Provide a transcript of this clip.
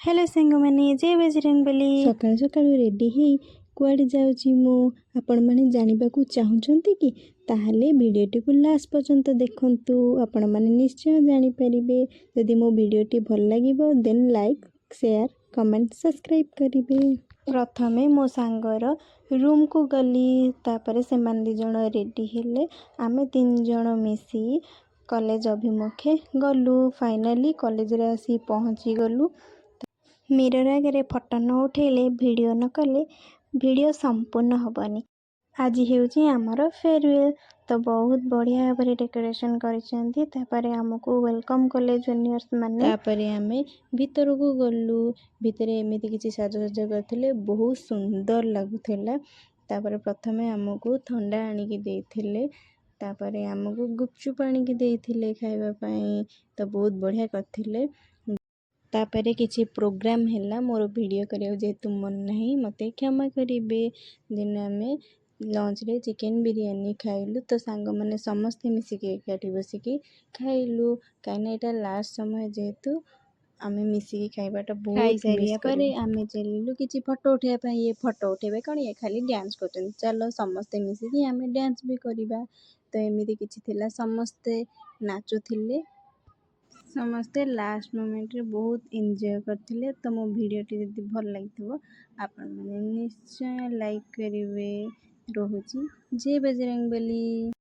Hello साଙ୍ଗमाने जय Bajrangbali. सकाळु सकाळु ready हेई कुआडे जाउची मु आपण माने जानिबाकू चाहुचंती कि ताहले वीडियोटी को लास्ट पर्यंत देखंतु आपण माने निश्चय जानि परिबे। यदि मो वीडियोटी भल लागिबो then like share comment subscribe करिबे। प्रथमे मो सांगर रूम को गली तापरे से मान दी जण रेडी हेले आमे 3 जण मिसी कॉलेज अभिमुखे गलु। फाइनली कॉलेज रे आसी पहुंची गलु। मिरर आगे फोटो न उठेले वीडियो न कले वीडियो संपूर्ण हबनी। आज हेउची हमर फेयरवेल तो बहुत बढ़िया भाବରେ डेकोरेशन करिसेंती। तापरे हमको वेलकम कले जूनियर्स माने। तापरे आमे भीतर को गलु। भीतरे एमिति किछि साजसज्जा करथिले बहुत सुंदर लागुथिला। तापरे प्रथमे हमको ठंडा आनी की देथिले। तापरे हमको गुपचुप आनी की देथिले खाइबा पई तो बहुत बढ़िया करथिले। तापरे किछि प्रोग्राम हैला मोर वीडियो करियो जेतु मन नहीं मते क्षमा करिबे। दिन में लंच रे चिकन बिरयानी खाइलु तो सांग माने समस्त मिसिके एकाठी बसिकी खाइलु। काइना एटा लास्ट समय जेतु आमे मिसिकी खाइबाटा बहुत मिस करे। आमे चलिलु किछि फोटो उठेबा पई। ये फोटो उठेबे कण ये खाली डांस करछन चलो समस्त मिसिकी आमे डांस भी करिबा। तो एमिति किछि थिला समस्त नाचुथिले। समस्ते लास्ट मोमेंट रे बहुत एंजॉय करथिले। तो मो वीडियोटी यदि भल लागिथिबो आपण माने निश्चय लाइक करिवे। रहुची जय बजरंगबली।